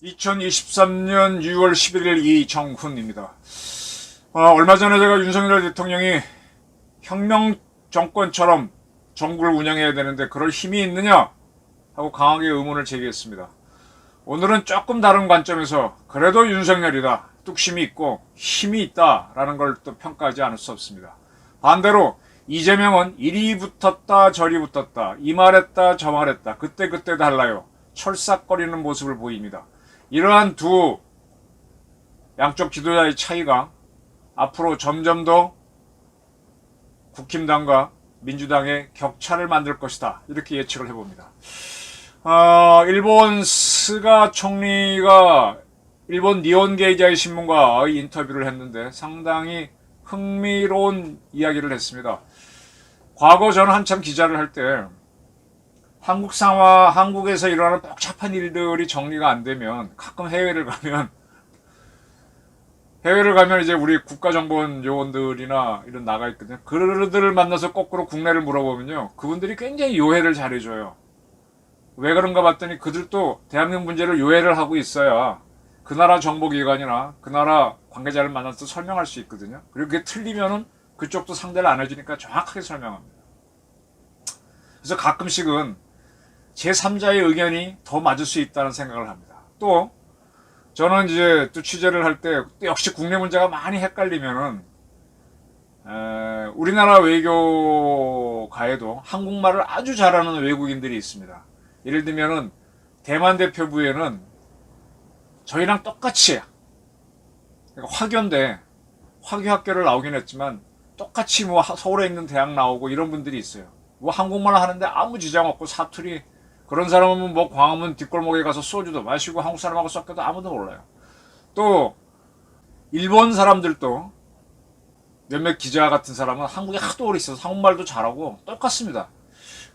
2023년 6월 11일 이정훈입니다. 얼마 전에 제가 윤석열 대통령이 혁명 정권처럼 정부를 운영해야 되는데 그럴 힘이 있느냐 하고 강하게 의문을 제기했습니다. 오늘은 조금 다른 관점에서 그래도 윤석열이다, 뚝심이 있고 힘이 있다라는 걸 또 평가하지 않을 수 없습니다. 반대로 이재명은 이리 붙었다 저리 붙었다, 이 말했다 저 말했다, 그때 달라요, 철싹거리는 모습을 보입니다. 이러한 두 양쪽 지도자의 차이가 앞으로 점점 더 국힘당과 민주당의 격차를 만들 것이다, 이렇게 예측을 해봅니다. 일본 스가 총리가 일본 니혼 게이자이 신문과 인터뷰를 했는데 상당히 흥미로운 이야기를 했습니다. 과거 저는 한참 기자를 할 때 한국 상황, 한국에서 일어나는 복잡한 일들이 정리가 안 되면 가끔 해외를 가면 이제 우리 국가정보원 요원들이나 이런 나가 있거든요. 그들을 만나서 거꾸로 국내를 물어보면요, 그분들이 굉장히 요해를 잘해줘요. 왜 그런가 봤더니 그들도 대한민국 문제를 요해를 하고 있어야 그 나라 정보기관이나 그 나라 관계자를 만나서 설명할 수 있거든요. 그리고 그게 틀리면은 그쪽도 상대를 안 해주니까 정확하게 설명합니다. 그래서 가끔씩은 제3자의 의견이 더 맞을 수 있다는 생각을 합니다. 또 저는 이제 또 취재를 할 때 역시 국내 문제가 많이 헷갈리면은 우리나라 외교가에도 한국말을 아주 잘하는 외국인들이 있습니다. 예를 들면은 대만 대표부에는 저희랑 똑같이 화교인데 화교학교를 나오긴 했지만 똑같이 뭐 서울에 있는 대학 나오고 이런 분들이 있어요. 뭐 한국말 하는데 아무 지장 없고 사투리, 그런 사람은 뭐 광화문 뒷골목에 가서 소주도 마시고 한국 사람하고 섞여도 아무도 몰라요. 또 일본 사람들도 몇몇 기자 같은 사람은 한국에 하도 오래 있어서 한국말도 잘하고 똑같습니다.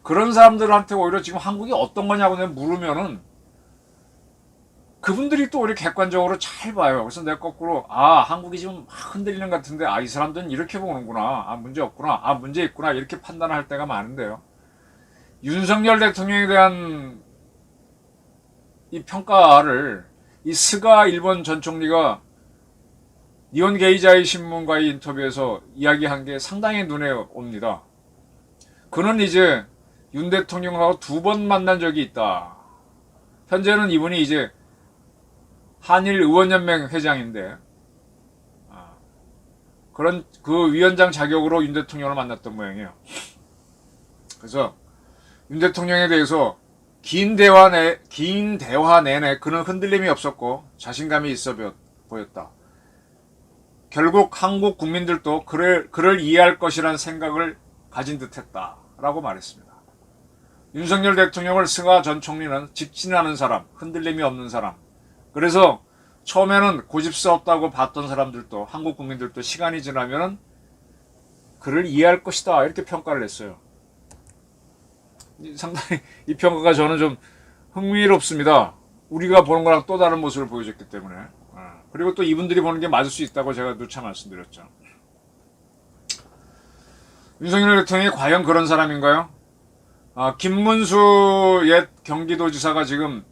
그런 사람들한테 오히려 지금 한국이 어떤 거냐고 내가 물으면은 그분들이 또 오히려 객관적으로 잘 봐요. 그래서 내가 거꾸로 한국이 지금 흔들리는 것 같은데 이 사람들은 이렇게 보는구나, 문제 없구나, 문제 있구나, 이렇게 판단을 할 때가 많은데요. 윤석열 대통령에 대한 이 평가를 이 스가 일본 전 총리가 니혼 게이자이 신문과의 인터뷰에서 이야기한 게 상당히 눈에 옵니다. 그는 이제 윤 대통령하고 2번 만난 적이 있다. 현재는 이분이 이제 한일 의원연맹 회장인데 그런 그 위원장 자격으로 윤 대통령을 만났던 모양이에요. 그래서 윤 대통령에 대해서 긴 대화 내내 그는 흔들림이 없었고 자신감이 있어 보였다. 결국 한국 국민들도 그를 이해할 것이라는 생각을 가진 듯했다라고 말했습니다. 윤석열 대통령을 스가 전 총리는 직진하는 사람, 흔들림이 없는 사람, 그래서 처음에는 고집스럽다고 봤던 사람들도, 한국 국민들도 시간이 지나면은 그를 이해할 것이다, 이렇게 평가를 했어요. 상당히 이 평가가 저는 좀 흥미롭습니다. 우리가 보는 거랑 또 다른 모습을 보여줬기 때문에. 그리고 또 이분들이 보는 게 맞을 수 있다고 제가 누차 말씀드렸죠. 윤석열 대통령이 과연 그런 사람인가요? 김문수 옛 경기도지사가 지금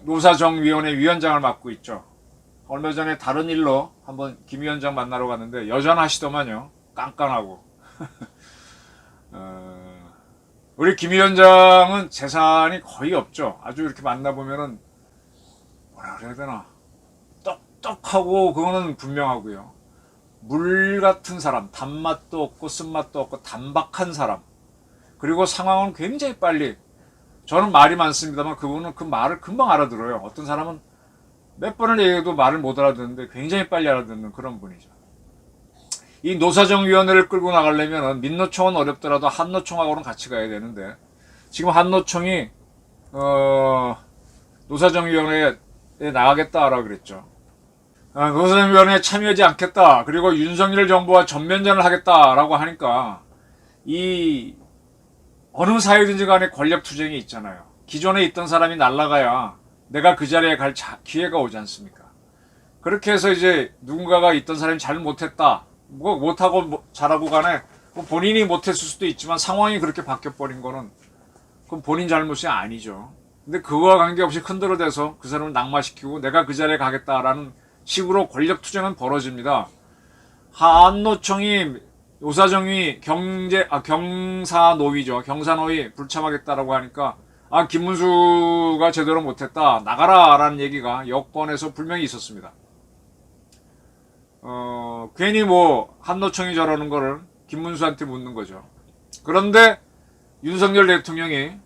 노사정위원회 위원장을 맡고 있죠. 얼마 전에 다른 일로 한번 김 위원장 만나러 갔는데 여전하시더만요. 깐깐하고. 우리 김 위원장은 재산이 거의 없죠. 아주 이렇게 만나보면은 뭐라 그래야 되나, 똑똑하고 그거는 분명하고요. 물 같은 사람, 단맛도 없고 쓴맛도 없고 단박한 사람, 그리고 상황은 굉장히 빨리, 저는 말이 많습니다만 그분은 그 말을 금방 알아들어요. 어떤 사람은 몇 번을 얘기해도 말을 못 알아듣는데 굉장히 빨리 알아듣는 그런 분이죠. 이 노사정위원회를 끌고 나가려면 민노총은 어렵더라도 한노총하고는 같이 가야 되는데 지금 한노총이 노사정위원회에 나가겠다라고 그랬죠. 노사정위원회에 참여하지 않겠다, 그리고 윤석열 정부와 전면전을 하겠다라고 하니까 이 어느 사회든지 간에 권력 투쟁이 있잖아요. 기존에 있던 사람이 날아가야 내가 그 자리에 갈 기회가 오지 않습니까? 그렇게 해서 이제 누군가가 있던 사람이 잘 못했다. 뭐 못하고 잘하고 간에 뭐 본인이 못했을 수도 있지만 상황이 그렇게 바뀌어버린 거는 그건 본인 잘못이 아니죠. 근데 그거와 관계없이 흔들어대서 그 사람을 낙마시키고 내가 그 자리에 가겠다라는 식으로 권력 투쟁은 벌어집니다. 한노총이 노사정이 경사노위죠. 경사노위 불참하겠다라고 하니까 김문수가 제대로 못했다. 나가라. 라는 얘기가 여권에서 분명히 있었습니다. 괜히 뭐 한노총이 저러는 거를 김문수한테 묻는 거죠. 그런데 윤석열 대통령이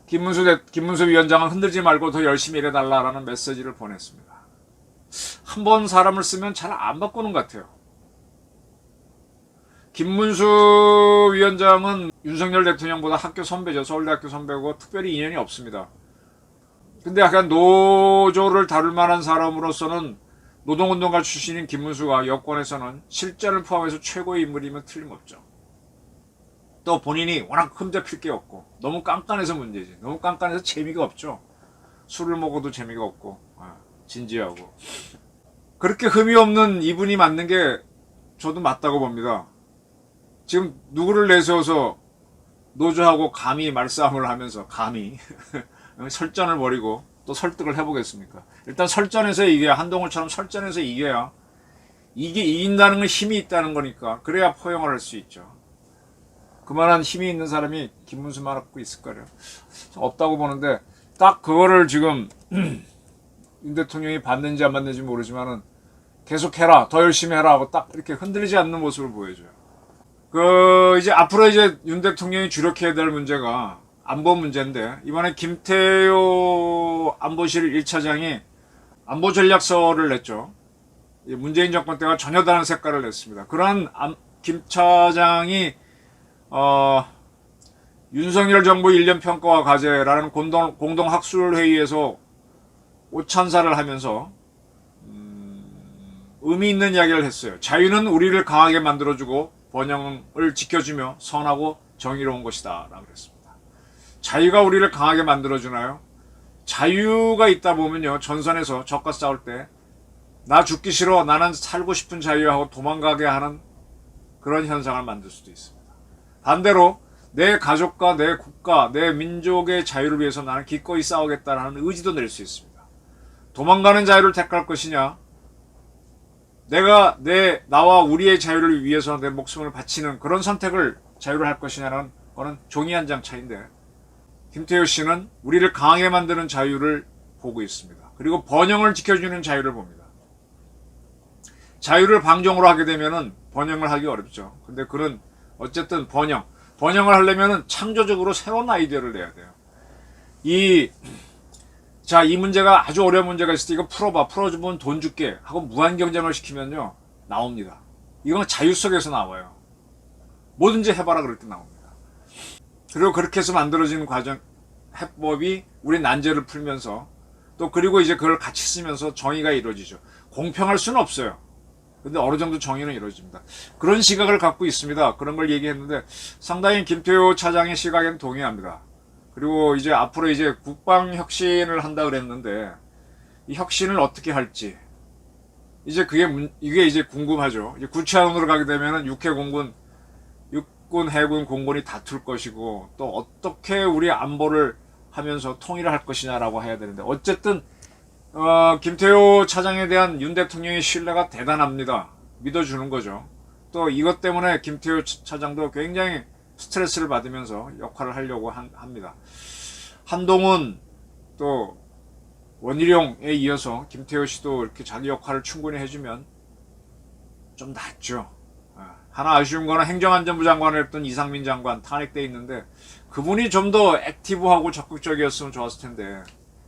김문수 위원장은 흔들지 말고 더 열심히 일해달라라는 메시지를 보냈습니다. 한 번 사람을 쓰면 잘 안 바꾸는 것 같아요. 김문수 위원장은 윤석열 대통령보다 학교 선배죠. 서울대학교 선배고 특별히 인연이 없습니다. 근데 약간 노조를 다룰 만한 사람으로서는 노동운동가 출신인 김문수가 여권에서는 실전을 포함해서 최고의 인물이면 틀림없죠. 또 본인이 워낙 흠잡힐 게 없고 너무 깐깐해서 문제지. 너무 깐깐해서 재미가 없죠. 술을 먹어도 재미가 없고 진지하고. 그렇게 흠이 없는 이분이 맞는 게 저도 맞다고 봅니다. 지금 누구를 내세워서 노조하고 감히 말싸움을 하면서 감히 설전을 벌이고 또 설득을 해보겠습니까? 일단 설전에서 이겨야, 한동훈처럼 설전에서 이겨야, 이게 이긴다는 건 힘이 있다는 거니까 그래야 포용을 할 수 있죠. 그만한 힘이 있는 사람이 김문수만 갖고 있을 거예요. 없다고 보는데 딱 그거를 지금 윤 대통령이 받는지 안 받는지 모르지만은 계속 해라, 더 열심히 해라 하고 딱 이렇게 흔들리지 않는 모습을 보여줘요. 이제 앞으로 이제 윤 대통령이 주력해야 될 문제가 안보 문제인데, 이번에 김태효 안보실 1차장이 안보 전략서를 냈죠. 문재인 정권 때가 전혀 다른 색깔을 냈습니다. 그런 김 차장이 윤석열 정부 1년 평가와 과제라는 공동 학술회의에서 오찬사를 하면서 의미 있는 이야기를 했어요. 자유는 우리를 강하게 만들어주고 번영을 지켜주며 선하고 정의로운 것이다 라고 그랬습니다. 자유가 우리를 강하게 만들어주나요? 자유가 있다 보면요, 전선에서 적과 싸울 때 나 죽기 싫어, 나는 살고 싶은 자유하고 도망가게 하는 그런 현상을 만들 수도 있습니다. 반대로 내 가족과 내 국가, 내 민족의 자유를 위해서 나는 기꺼이 싸우겠다는 의지도 낼 수 있습니다. 도망가는 자유를 택할 것이냐, 나와 우리의 자유를 위해서 내 목숨을 바치는 그런 선택을 자유를 할 것이냐는 거는 종이 한 장 차이인데, 김태효 씨는 우리를 강하게 만드는 자유를 보고 있습니다. 그리고 번영을 지켜주는 자유를 봅니다. 자유를 방종으로 하게 되면은 번영을 하기 어렵죠. 근데 그런 어쨌든 번영을 하려면은 창조적으로 새로운 아이디어를 내야 돼요. 이 문제가 아주 어려운 문제가 있을 때 이거 풀어주면 돈 줄게 하고 무한 경쟁을 시키면요, 나옵니다. 이건 자유 속에서 나와요. 뭐든지 해봐라 그럴 때 나옵니다. 그리고 그렇게 해서 만들어지는 해법이 우리 난제를 풀면서 또 그리고 이제 그걸 같이 쓰면서 정의가 이루어지죠. 공평할 수는 없어요. 근데 어느 정도 정의는 이루어집니다. 그런 시각을 갖고 있습니다. 그런 걸 얘기했는데 상당히 김태효 차장의 시각에는 동의합니다. 그리고 이제 앞으로 이제 국방 혁신을 한다 그랬는데 이 혁신을 어떻게 할지 이게 이제 궁금하죠. 이제 구체안으로 가게 되면은 육군, 해군, 공군이 다툴 것이고 또 어떻게 우리 안보를 하면서 통일을 할 것이냐라고 해야 되는데, 어쨌든 김태효 차장에 대한 윤 대통령의 신뢰가 대단합니다. 믿어주는 거죠. 또 이것 때문에 김태효 차장도 굉장히 스트레스를 받으면서 역할을 하려고 합니다. 한동훈 또 원희룡에 이어서 김태효 씨도 이렇게 자기 역할을 충분히 해주면 좀 낫죠. 하나 아쉬운 거는 행정안전부 장관을 했던 이상민 장관 탄핵돼 있는데 그분이 좀 더 액티브하고 적극적이었으면 좋았을 텐데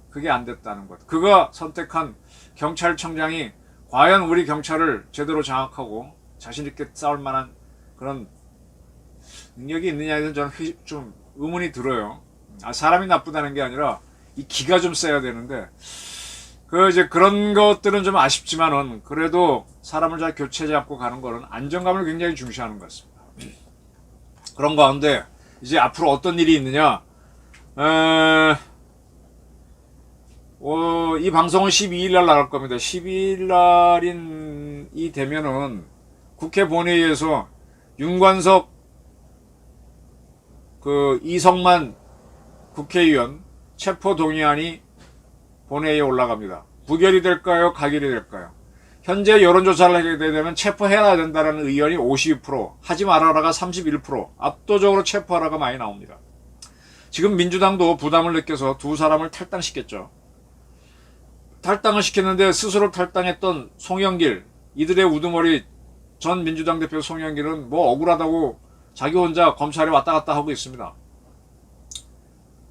그게 안 됐다는 것. 그가 선택한 경찰청장이 과연 우리 경찰을 제대로 장악하고 자신 있게 싸울 만한 그런 능력이 있느냐에 대해서 저는 좀 의문이 들어요. 사람이 나쁘다는 게 아니라 이 기가 좀 세야 되는데 이제 그런 것들은 좀 아쉽지만은 그래도 사람을 잘 교체 잡고 가는 거는 안정감을 굉장히 중시하는 것 같습니다. 그런 가운데 이제 앞으로 어떤 일이 있느냐, 이 방송은 12일 날 나갈 겁니다. 12일 날이 되면은 국회 본회의에서 윤관석 이성만 국회의원 체포 동의안이 본회의에 올라갑니다. 부결이 될까요? 가결이 될까요? 현재 여론조사를 하게 되면 체포해야 된다는 의견이 52%, 하지 말아라가 31%, 압도적으로 체포하라가 많이 나옵니다. 지금 민주당도 부담을 느껴서 두 사람을 탈당시켰죠. 탈당을 시켰는데 스스로 탈당했던 송영길, 이들의 우두머리 전 민주당 대표 송영길은 뭐 억울하다고 자기 혼자 검찰에 왔다 갔다 하고 있습니다.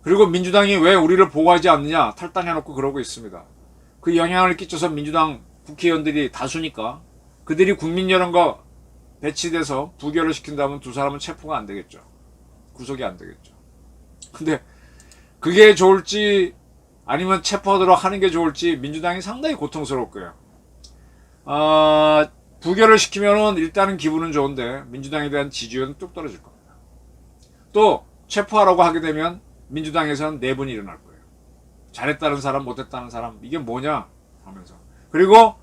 그리고 민주당이 왜 우리를 보호하지 않느냐 탈당해놓고 그러고 있습니다. 그 영향을 끼쳐서 민주당 국회의원들이 다수니까 그들이 국민 여론과 배치돼서 부결을 시킨다면 두 사람은 체포가 안 되겠죠. 구속이 안 되겠죠. 근데 그게 좋을지 아니면 체포하도록 하는 게 좋을지 민주당이 상당히 고통스러울 거예요. 부결을 시키면은 일단은 기분은 좋은데 민주당에 대한 지지율은 뚝 떨어질 겁니다. 또 체포하라고 하게 되면 민주당에서는 내분이 일어날 거예요. 잘했다는 사람, 못했다는 사람, 이게 뭐냐 하면서. 그리고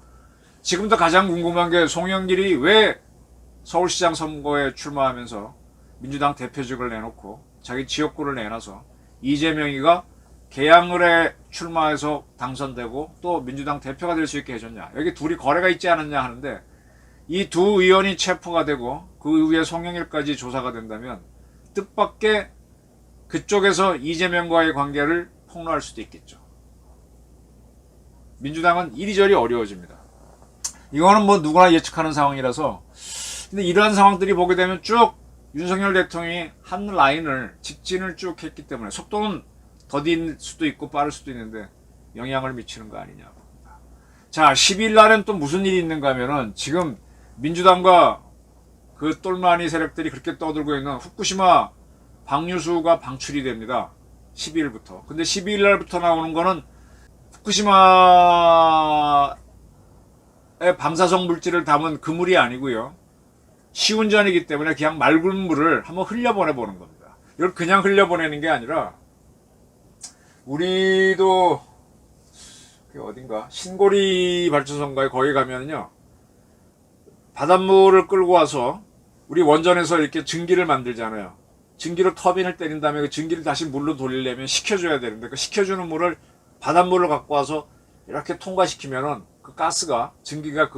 지금도 가장 궁금한 게 송영길이 왜 서울시장 선거에 출마하면서 민주당 대표직을 내놓고 자기 지역구를 내놔서 이재명이가 개항을에 출마해서 당선되고 또 민주당 대표가 될 수 있게 해줬냐. 여기 둘이 거래가 있지 않았냐 하는데 이 두 의원이 체포가 되고 그 후에 송영길까지 조사가 된다면 뜻밖의 그쪽에서 이재명과의 관계를 폭로할 수도 있겠죠. 민주당은 이리저리 어려워집니다. 이거는 뭐 누구나 예측하는 상황이라서. 근데 이러한 상황들이 보게 되면 쭉 윤석열 대통령이 한 라인을 직진을 쭉 했기 때문에 속도는 더딜 수도 있고 빠를 수도 있는데 영향을 미치는 거 아니냐 봅니다. 자, 10일 날은 또 무슨 일이 있는가 하면은 지금 민주당과 그 똘마니 세력들이 그렇게 떠들고 있는 후쿠시마 방류수가 방출이 됩니다. 12일부터. 근데 12일 날부터 나오는 거는 후쿠시마의 방사성 물질을 담은 그물이 아니고요. 시운전이기 때문에 그냥 맑은 물을 한번 흘려보내보는 겁니다. 이걸 그냥 흘려보내는 게 아니라 우리도 어딘가 신고리 발전소인가에 거기 가면은요. 바닷물을 끌고 와서 우리 원전에서 이렇게 증기를 만들잖아요. 증기로 터빈을 때린 다음에 그 증기를 다시 물로 돌리려면 식혀줘야 되는데 그 식혀주는 물을 바닷물을 갖고 와서 이렇게 통과시키면은 그 가스가 증기가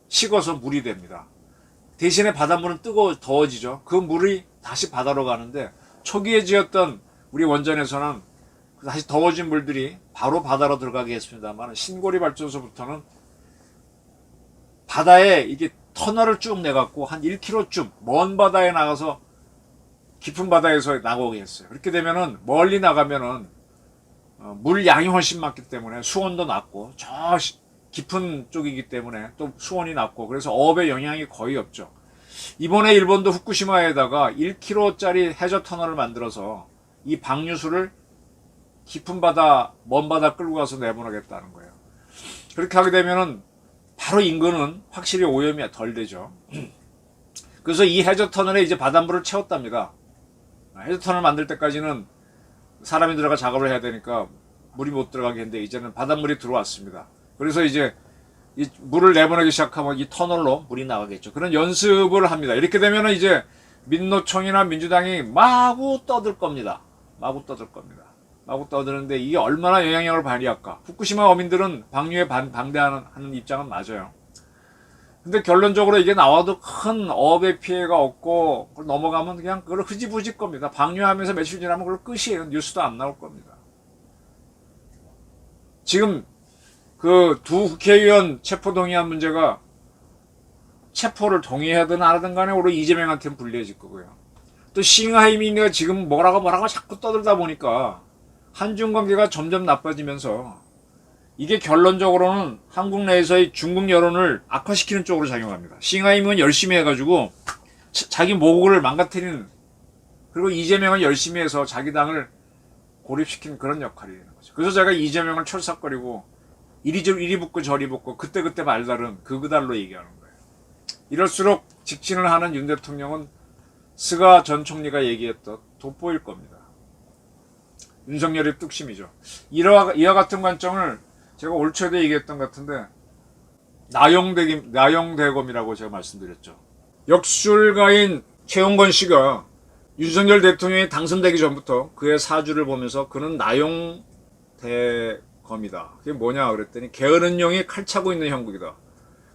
식어서 물이 됩니다. 대신에 바닷물은 더워지죠. 그 물이 다시 바다로 가는데 초기에 지었던 우리 원전에서는 다시 더워진 물들이 바로 바다로 들어가게 했습니다만 신고리 발전소부터는 바다에 이게 터널을 쭉 내갖고 한 1km쯤 먼 바다에 나가서 깊은 바다에서 나오게 했어요. 그렇게 되면은 멀리 나가면은 물 양이 훨씬 많기 때문에 수온도 낮고 저 깊은 쪽이기 때문에 또 수온이 낮고 그래서 어업에 영향이 거의 없죠. 이번에 일본도 후쿠시마에다가 1km짜리 해저 터널을 만들어서 이 방류수를 깊은 바다, 먼 바다 끌고 가서 내보내겠다는 거예요. 그렇게 하게 되면은 바로 인근은 확실히 오염이 덜 되죠. 그래서 이 해저 터널에 이제 바닷물을 채웠답니다. 해저 터널 만들 때까지는 사람이 들어가 작업을 해야 되니까 물이 못 들어가게 했는데 이제는 바닷물이 들어왔습니다. 그래서 이제 이 물을 내보내기 시작하면 이 터널로 물이 나가겠죠. 그런 연습을 합니다. 이렇게 되면은 이제 민노총이나 민주당이 마구 떠들 겁니다. 마구 떠들 겁니다. 마구 떠드는데 이게 얼마나 영향력을 발휘할까. 후쿠시마 어민들은 방류에 반대하는 입장은 맞아요. 근데 결론적으로 이게 나와도 큰 어업의 피해가 없고 그걸 넘어가면 그냥 그걸 흐지부질 겁니다. 방류하면서 며칠 지나면 그걸 끝이에요. 뉴스도 안 나올 겁니다. 지금 그 두 국회의원 체포 동의안 문제가 체포를 동의하든 안 하든 간에 오히려 이재명한테는 불리해질 거고요. 또 싱하이밍이 지금 뭐라고 자꾸 떠들다 보니까 한중 관계가 점점 나빠지면서 이게 결론적으로는 한국 내에서의 중국 여론을 악화시키는 쪽으로 작용합니다. 싱하이밍은 열심히 해가지고 자기 모국을 망가뜨리는, 그리고 이재명은 열심히 해서 자기 당을 고립시키는 그런 역할이 되는 거죠. 그래서 제가 이재명을 철삭거리고 이리 붙고 저리 붙고 그때그때 말다른 그달로 얘기하는 거예요. 이럴수록 직진을 하는 윤 대통령은 스가 전 총리가 얘기했던 돋보일 겁니다. 윤석열의 뚝심이죠. 이와 같은 관점을 제가 올 초에도 얘기했던 것 같은데 나용대검이라고 제가 말씀드렸죠. 역술가인 최용건 씨가 윤석열 대통령이 당선되기 전부터 그의 사주를 보면서 그는 나용대검이다. 그게 뭐냐 그랬더니 게으른 용이 칼 차고 있는 형국이다.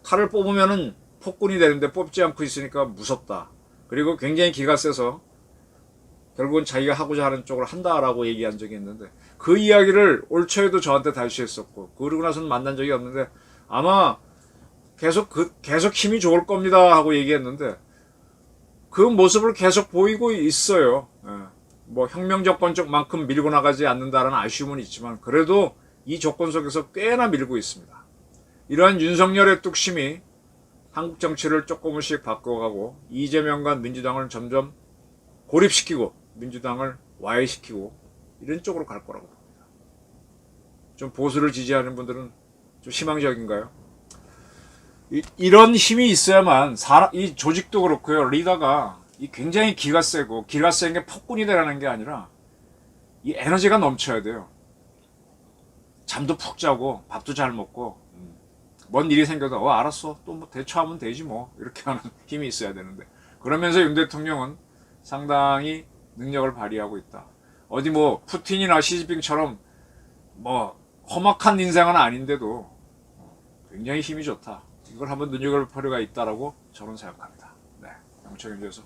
칼을 뽑으면은 폭군이 되는데 뽑지 않고 있으니까 무섭다. 그리고 굉장히 기가 세서 결국은 자기가 하고자 하는 쪽을 한다라고 얘기한 적이 있는데 그 이야기를 올 초에도 저한테 다시 했었고 그러고 나서는 만난 적이 없는데 아마 계속 힘이 좋을 겁니다 하고 얘기했는데 그 모습을 계속 보이고 있어요. 뭐 혁명 정권 쪽만큼 밀고 나가지 않는다라는 아쉬움은 있지만 그래도 이 조건 속에서 꽤나 밀고 있습니다. 이러한 윤석열의 뚝심이 한국 정치를 조금씩 바꿔가고 이재명과 민주당을 점점 고립시키고 민주당을 와해시키고 이런 쪽으로 갈 거라고 봅니다. 좀 보수를 지지하는 분들은 좀 희망적인가요? 이런 힘이 있어야만 이 조직도 그렇고요. 리더가 굉장히 기가 세고 기가 센 게 폭군이 되라는 게 아니라 이 에너지가 넘쳐야 돼요. 잠도 푹 자고 밥도 잘 먹고 뭔 일이 생겨도 알았어 또 뭐 대처하면 되지 뭐 이렇게 하는 힘이 있어야 되는데 그러면서 윤 대통령은 상당히 능력을 발휘하고 있다. 어디 뭐 푸틴이나 시진핑처럼 뭐 험악한 인생은 아닌데도 굉장히 힘이 좋다. 이걸 한번 눈여겨볼 필요가 있다라고 저는 생각합니다. 네, 영철 경제에서